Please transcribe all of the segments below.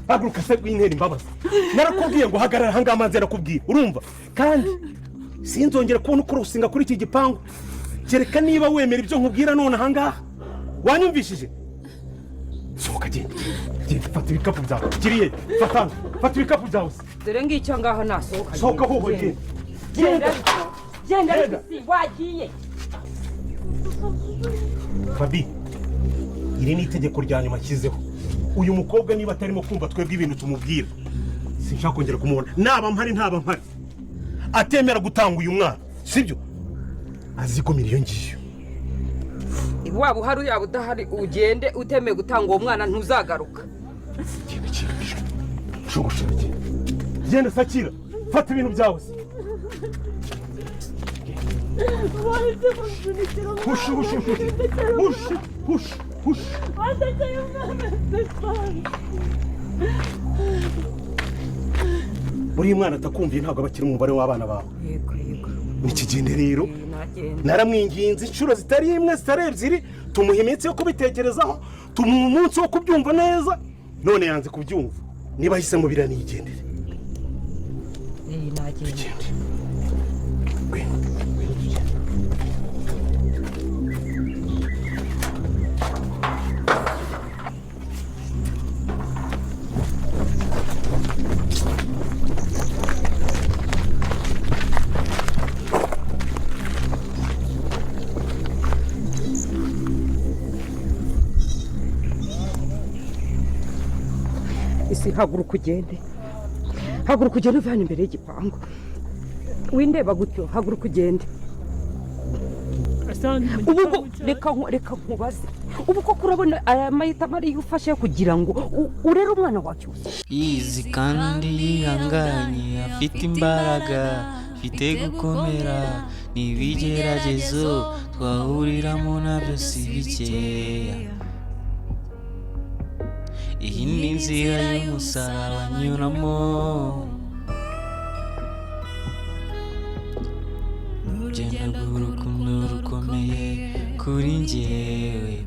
haguruka se w'intera imbabazi. Narakubwiye ngo hagarara hanga amazi narakubwiye urumva kandi sinzongera kubona uko rusinga kuri iki gipangu kereka niba wemera ibyo nkubwira none ahangaha wanyumvishije. Sohoka genda fata ibikapu byawe kiriye fata ibikapu byawe dore ngicyo ngaho nasohoka. Sohoka hoho genda wagiye. Fabi iri ni itegeko rya nyuma kizeho. Uyu mukobwa niba atarimo kumva twebwe ibintu tumubwira sinshaka kongera kumubona. Naba mpari atemera gutanga uyu mwana sibyo azikomira iyo ngiyo. Waba uhari yaba udahari ugende utemeye gutanga uwo mwana ntuzagaruka. Genda Sakira fata ibintu byawe. Hush. Uri mwana atakumviye ntabwo abakiri umubare w'abana bawe. Yego. Nikigende rero naramwinginze inshuro zitari imwe zitari ebyiri tumuha iminsi yo kubitekerezaho tumuha umunsi wo kubyumva neza none yanze kubyumva. Niba ahisemo biranigendere. Nagende. Isi haguruka ugende uve hano imbere y'igipangu. Windeba gutyo haguruka ugende. Ubu reka nkubaze ubu ko kurabona aya mahitamo ari ufashe kugira ngo urere umwana wacu yizi kandi yihanganye afite imbaraga afite gukomera n'ibigeragezo twahuriramo nabyo si bikeya. Iyi ni inzira y'umusaraba anyuramo urugendo rw'urukundo rukomeye kuri njyewe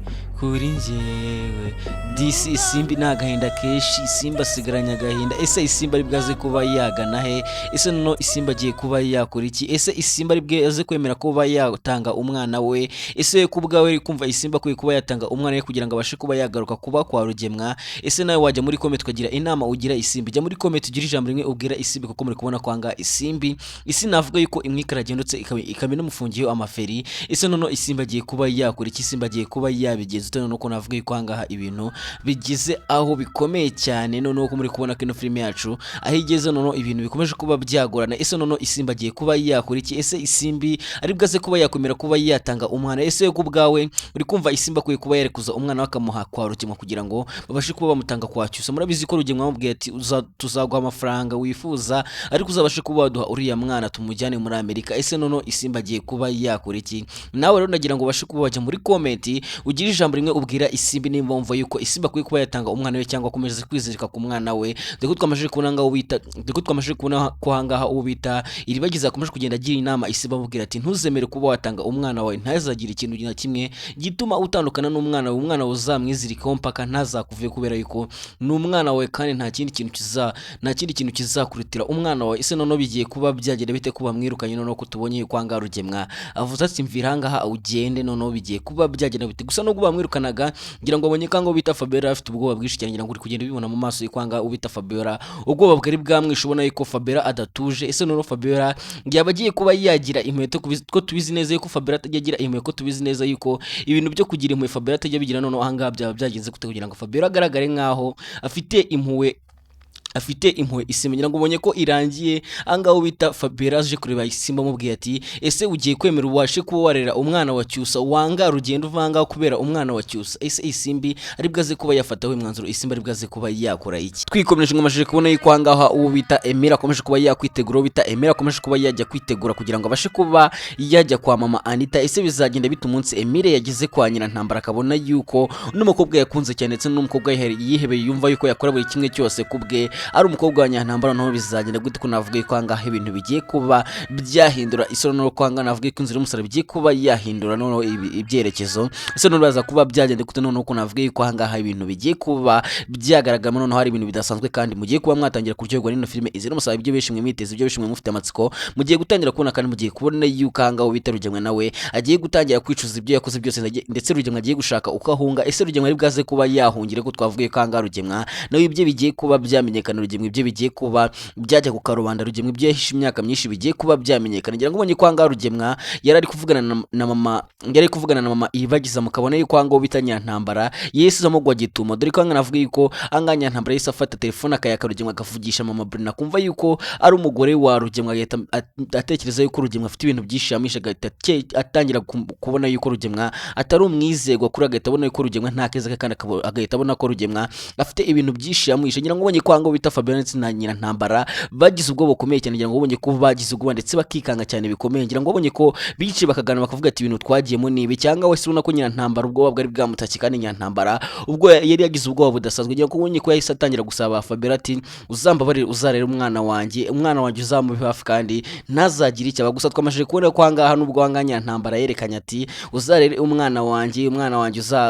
disi isimbi ni agahinda kenshi. Isimba asigaranye agahinda. Ese isimba ari bwaze kuba yagana he? Ese noneho isimba agiye kuba yakora iki? Ese isimba ari bwaze kwemera kuba yatanga umwana we? Ese ku bwawe uri kumva isimba akwiye kuba yatanga umwana we kugira ngo abashe kuba yagaruka kuba kwa Rugemwa? Ese nawe wajya muri comment ukagira inama ugira isimbi? Jya muri comment ugira ijambo rimwe ubwira isimbi kuko muri kubona kwanga isimbi. Isi navuga yuko imwika ragendutse ikamena umufungiyo amaferi. Ese noneho isimba agiye kuba yakora iki? Isimba agiye kuba yabigeza ute noneho ko navuga yuko angaha ibintu bigize aho bikomeye cyane noneho ko muri kubona kino filime yacu aho igeze noneho ibintu bikomeje kuba byagorana. Ese noneho isimba agiye kuba yakora iki? Ese isimbi ari bwaze kuba yakomera kuba yatanga umwana? Ese ku bwawe uri kumva isimba akwiye kuba yarekuza umwana wakamuha kwa Rugemwa kugira ngo babashe kuba bamutanga kwa Cyusa? Murabizi ko Rugemwa amubwiye ati tuzaguha amafaranga wifuza ariko uzabashe kuba waduha uriya mwana tumujyane muri Amerika. Ese noneho isimba agiye kuba yakora iki? Nawe rero ndagira ngo ubashe kuba wajya muri comment ugira ijambo rimwe ubwira isimbi nimba wumva yuko isimba akwiye kuba yatanga umwana we cyangwa akomeza kwizirika ku mwana we. Deko twamaje kubona ko hangaha uwo bita iribagiza akomeje kugenda agira inama isimba amubwira ati ntuzemere kuba watanga umwana wawe, ntazagira ikintu na kimwe gituma utandukana n'umwana we. Umwana uzamwizirikaho mpaka ntazakuvuye kubera yuko ni umwana we kandi nta kindi kintu kizakurutira umwana wawe. Ese noneho bigiye kuba byagenda bite kuba mwirukanye noneho ko tubonye kwanga Rugemwa avuze ati mvira hangaha ugende? Noneho bigiye kuba byagenda bite? Gusa no kuba mwirukanaga ngira ngo abonye kanga ubita Fabiola afite ubwoba bwinshi cyane. Ngira ngo uri kugenda bibona mu maso y'kwanga ubita Fabiola ubwoba bwari bwamwishe ubona yuko Fabiola adatuje. Ese noneho Fabiola yaba agiye kuba yagira impuhwe ko tubizi neza yuko Fabiola atajya agira impuhwe, ko tubizi neza yuko ibintu byo kugira impuhwe Fabiola atajya bigira. Noneho ahangaha byaba byagenze gute kugira ngo Fabiola agaragare nkaho afite impuhwe isimba? Ngira ngo ubonye ko irangiye angaho bita Fabiola aje kureba isimba amubwiye ati ese ugiye kwemera ubashe kuba warera umwana wa Cyusa wanga rugendo uvanga kubera umwana wa Cyusa? Ese isimbi ari bwaze kuba yafataho imwanzuro? Isimba ari bwaze kuba yakora iki? Twikomeje ngamashije kubona yuko angaha uwo bita Emira akomeje kuba yakwitegura, bita Emira akomeje kuba yajya kwitegura kugira ngo abashe kuba yajya kwa mama Anita. Ese bizagenda bita umunsi Emira yageze kwa nyina ntambara akabona yuko n'umukobwa yakunze cyane ndetse n'umukobwa yihebeye yumva yuko yakora buri kimwe cyose kubwe ari umukobwa wa Nyantambara noneho bizagenda gute ko navuga ko ahangaha ibintu bigiye kuba byahindura isura no kwanga navuga ko inzira y'umusaraba bigiye kuba yahindura noneho ibyerekezo ese noneho baza kuba byagenda gute noneho ko navuga ko ahangaha ibintu bigiye kuba byagaragara noneho hari ibintu bidasanzwe kandi mugiye kuba mwatangira kuryoherwa n'ino filime izira umusaraba ibyo bishimwe mwiteze ibyo bishimwe mufite amatsiko mugiye gutangira kubona kandi mugiye kubona yuko ahangaha ubita Rugemwe nawe agiye gutangira kwicuza ibyo yakoze byose ndetse Rugemwe agiye gushaka uko ahunga ese Rugemwe ari bwaze kuba yahungire ko twavuye ko ahangaha Rugemwe nawe ibyo bigiye kuba byamenyekana Rugemwe ibyo bigiye kuba byajya ku karubanda Rugemwe ibyo yahishe imyaka myinshi bigiye kuba byamenyekana ngira ngo ubonye ko ahangaha Rugemwe yari ari kuvugana na mama Iribagiza mukabona yuko ahangaha ubita Nyantambara Yesu zamugwa gitumo dore ko ahangaha navuga yuko ahangaha Nyantambara yese afata telefone akayaka Rugemwe akavugisha mama Brina kumva yuko ari umugore wa Rugemwe agahita atekereza yuko Rugemwe afite ibintu byinshi yamisha agahita atangira kubona yuko Rugemwe atari umwizerwa kuri agahita abona yuko Rugemwe nta keza ke kandi agahita abona ko Rugemwe afite ibintu byinshi yamuhishe ngira ngo ubonye ko ahangaha bita Fabien ndetse na Nyirantambara bagize ubwo bukomeye cyane ngira ngo ubonye ko bagize ubwo ndetse bakikanga cyane bikomeye ngira ngo ubonye ko bici bakagana bakavuga ati ibintu twagiyemo nibi cyangwa wese ubona ko Nyirantambara ubwo bwari bwamutaki kandi Nyirantambara ubwo yari yagize ubwo budasanzwe ngira ngo ubonye ko yahise atangira gusaba Fabien ati uzambabarire uzarere umwana wanjye uzamubi hafi kandi ntazagire icyo gusa twamashije kubona ko ahangaha nubwo ahangaha Nyirantambara yerekanye ati uzarere umwana wanjye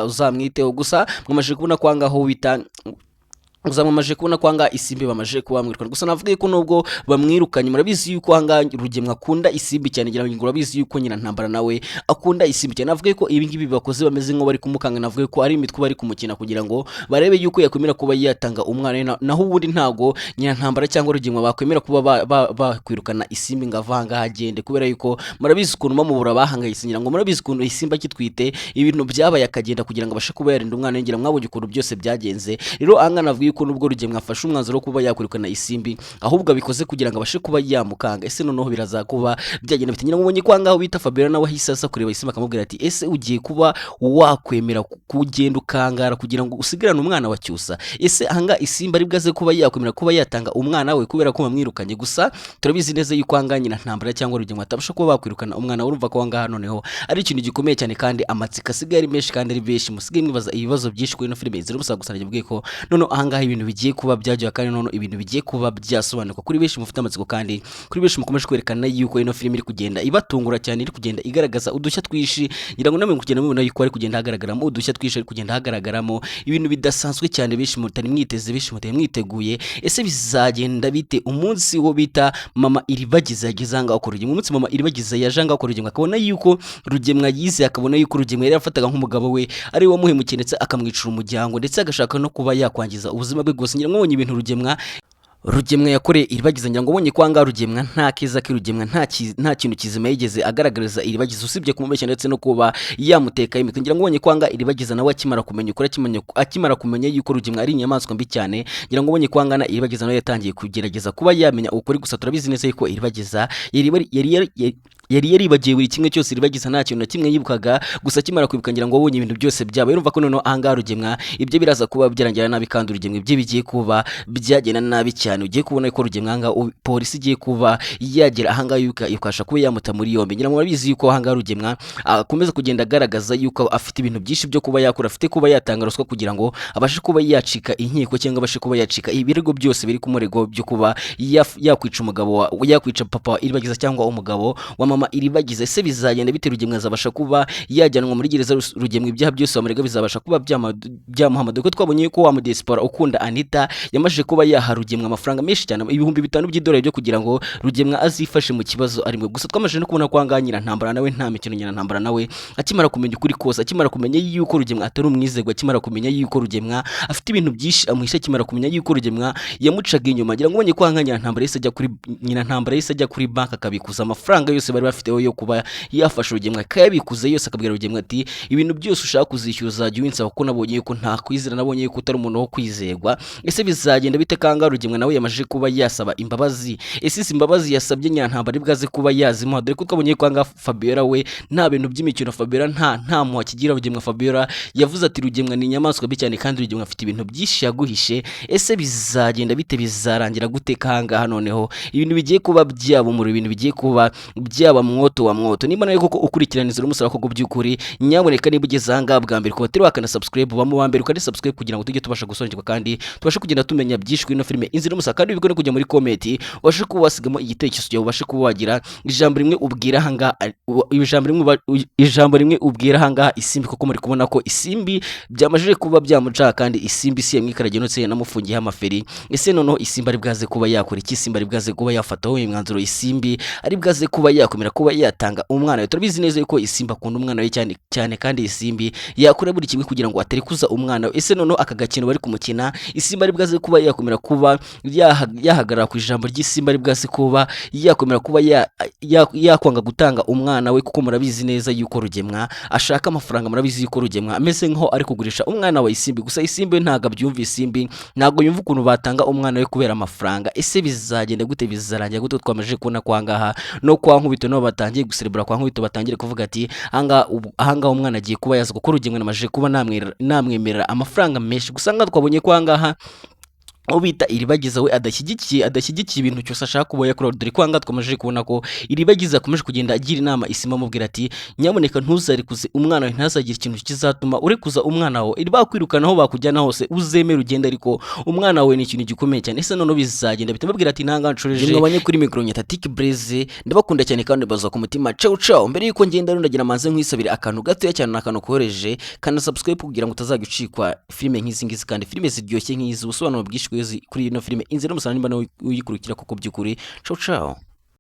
uzamwiteho gusa mwamashije kubona ko ahangaha ubita uzamamaje kubona kwanga isimbi bamaje kuba mwirukana gusa navuga ko nubwo bamwirukanye murabizi yuko hanga Rugemwe akunda isimbi cyane ngira ngo urabizi yuko Nyirantambara nawe akunda isimbi cyane navuga ko ibi ngibi bakoze bameze nko bari kumukanga navuga ko ari imitwe bari kumukina kugira ngo barebe yuko yakwemera kuba yatanga umwana naho ubundi ntago Nyirantambara cyangwa Rugemwe bakwemera kuba bakwirukana isimbi ngavanga hagende kubera yuko murabizi ukuntu bamubura bahangayise ngira ngo murabizi ukuntu isimba kitwite ibintu byabaye akagenda kugira ngo abashe kuba yarinda umwana ngira mwabonye ukuntu byose byagenze rero anga navuga ko nubwo Rugemwe afashe umwanzuro wo kuba yakwirukana isimbi ahubwo abikoze kugira ngo abashe kuba yamukanga ese noneho biraza kuba byagenda bitingira ngo ubonye ko ahangaho bita Fabien nawe hisasa kureba isimbi akamubwira ati ese ugiye kuba wakwemera kugenda ukangara kugira ngo usigarane umwana wa Cyusa ese ahangaha isimbi ari bwaze kuba yakwemera kuba yatanga umwana we kubera ko bamwirukanye gusa turabizi neza yuko ahangaha Nyirantambara cyangwa Rugemwe atabasha kuba bakwirukana umwana urumva ko ahangaha noneho ari ikintu gikomeye cyane kandi amatsika asigaye ari menshi kandi ari benshi musigaye mwibaza ibibazo byinshi kuri ino filime izira ubusa gusa nagiye ko noneho ahangaha ibintu bigiye kuba byajya kandi none ibintu bigiye kuba byasobanuka kuri benshi mufite amatsiko kandi kuri benshi mukomeje kwerekana yuko ino filime iri kugenda ibatungura cyane iri kugenda igaragaza udushya twishi ngira ngo namwe kugenda mubona yuko ari kugenda hagaragaramo udushya twishi ari kugenda hagaragaramo ibintu bidasanzwe cyane benshi mutari mwiteze benshi mutari mwiteguye ese bizagenda bite umunsi wo bita mama Iribagiza yagezanga ko Rugemwe umunsi mama Iribagiza yajanga ko Rugemwe akabona yuko Rugemwe yize akabona yuko Rugemwe yari afataga nk'umugabo we ari wo muhemukiye ndetse akamwicira umuryango ndetse agashaka no kuba yakwangiza ubuzima bwe bwose ngira ngo mubonye ibintu Rugemwe yakoreye Iribagiza ngira ngo ubonye ko ahangaha Rugemwe nta keza ke Rugemwe nta kintu kizima yigeze agaragariza Iribagiza usibye kumubeshya ndetse no kuba yamuteka imitwe ngira ngo ubonye ko ahangaha Iribagiza nawe akimara kumenya ukuri akimara kumenya yuko Rugemwe ari inyamaswa mbi cyane ngira ngo ubonye ko ahangaha Iribagiza nawe yatangiye kugerageza kuba yamenya ukuri gusa turabizi neza yuko Iribagiza yari yaribagiye buri kimwe cyose Iribagiza nta kintu na kimwe yibukaga gusa akimara kwibuka ngira ngo wabonye ibintu byose byaba urumva ko noneho ahangaha Rugemwe ibyo biraza kuba byarangira nabi kandi Rugemwe ibyo bigiye kuba byagenda nabi cyane ugiye kubona ko Rugemwe ahangaha polisi igiye kuba yagera ahangaha yukasha kuba yamuta muri yombi ngira ngo murabizi yuko ahangaha Rugemwe akomeza kugenda agaragaza yuko afite ibintu byinshi byo kuba yakora afite kuba yatanga ruswa kugira ngo abashe kuba yacika inkiko cyangwa abashe kuba yacika ibirego byose biri kumurego byo kuba yakwica umugabo yakwica papa wa Iribagiza cyangwa umugabo wa mama Iribagiza ese bizagenda bite Rugemwe azabasha kuba yajyanwa muri gereza Rugemwe ibyaha byose bamurega bizabasha kuba byamuhamada ko twabonye ko wa mudespora ukunda Anita yamaje kuba yaha Rugemwe amafaranga menshi cyane ibihumbi 5 by'idolari byo kugira ngo Rugemwe azifashe mu kibazo arimo gusa twamaje no kubona ko ahangaha Nyirantambara nawe nta mikino Nyirantambara nawe akimara kumenya ukuri kose akimara kumenya yuko Rugemwe atari umwizerwa akimara kumenya yuko Rugemwe afite ibintu byinshi amuhisha akimara kumenya yuko Rugemwe yamucaga inyuma ngira ngo ubonye ko ahangaha Nyirantambara yese ajya kuri bank akabikuza amafaranga yose bari bafite yo kuba yafasha Rugemwe akayabikuza yose akabwira Rugemwe ati ibintu byose ushaka kuzishyuza jya winsaba ko nabonye yuko nta kwizera nabonye yuko utari umuntu wo kwizerwa ese bizagenda bite kanga Rugemwe nawe yamaje kuba yasaba imbabazi ese imbabazi yasabye Nyirantambara bwaze kuba yazimuha dore ko twabonye ko anga Fabiola we nta bintu by'imikino Fabiola nta muha kigira Rugemwe Fabiola yavuze ati Rugemwe ni inyamaswa mbi cyane kandi Rugemwe afite ibintu byinshi yaguhishe ese bizagenda bite bizarangira gute kanga noneho ibintu bigiye kuba byabo mu ibintu bigiye kuba yaba mwoto wa mwoto. Niba nawe koko ukurikirana Inzira y'Umusaraba koko by'ukuri, nyaboneka niba ugeze aha ngaha bwa mbere kuba utari wakana subscribe, uba mu wa mbere ukandi subscribe kugira ngo tujye tubasha gusobanukirwa kandi tubashe kugenda tumenya byinshi kuri ino filime Inzira y'Umusaraba. Kandi bigone kujya muri comment ubashe kuba wasigamo igitekerezo cyawe, ubashe kuba wagira ijambo rimwe ubwira aha ngaha, ijambo rimwe ubwira aha ngaha Isimbi, kuko muri kubona ko Isimbi byamajije kuba byamuca kandi Isimbi si yamwikarage notse yanamufungiye amaferi. Ese noneho Isimbi ari bwaze kuba yakora iki? Isimbi ari bwaze kuba yafataho imwanzuro? Isimbi ari bwaze kuba yakomera kuba yatanga umwana we? Turabizi neza yuko Isimbi akunda umwana we cyane cyane, kandi Isimbi yakora buri kimwe kugira ngo atarekuza umwana we. Ese noneho aka gakino bari kumukina, Isimbi ari bwaze kuba yakomera kuba yahagarara ku ijambo ry'Isimbi, ari bwaze kuba yakomera kuba yakwanga gutanga umwana we, kuko murabizi neza yuko Rugemwa ashaka amafaranga. Murabizi yuko Rugemwa ameze nkaho ari kugurisha umwana wa Isimbi, gusa Isimbi ntago abyumva. Isimbi ntago yumva ukuntu batanga umwana we kubera amafaranga. Ese bizagenda gute? Bizarangira gute? Twamaje kubona kwa ngaha no kwa Nkubito no batangiye guserebura kwa Nkubito, batangiye kuvuga ati ahanga umwana agiye kuba yaza, kuko Rugemwa namaje kuba namwemerera amafaranga menshi. Gusa nga twabonye kwa ngaha ubita Iribagiza we adashyigikiye ibintu cyose ashaka kuba yakora. Dore kwanga twamaje kubona ko Iribagiza akomeje kugenda agira inama Isimbi, amubwira ati nyaboneka ntuzarekuze umwana we, ntazagira ikintu kizatuma urekuza umwana wawe. Iri bakwirukana aho bakujyana hose uzemera ugenda, ariko umwana wawe ni ikintu gikomeye cyane. Ese noneho bizagenda bitamubwira ati ntanga nshoreje mwabanye kuri micro Nyatatiki Blaze, ndabakunda cyane kandi baza ku mutima. Ciao ciao. Mbere yuko ngenda ndagira manze nkwisabire akantu gato cyane, n'akantu kohereje kana subscribe kugira ngo utazagicikwa filime nk'izi ngizi, kandi filime ziryoshye nk'izi, ubusobanuro bwinshi kuri ino filime Inzira y'Umusaraba nimba nawe uyikurikira kuko by'ukuri. Ciao ciao.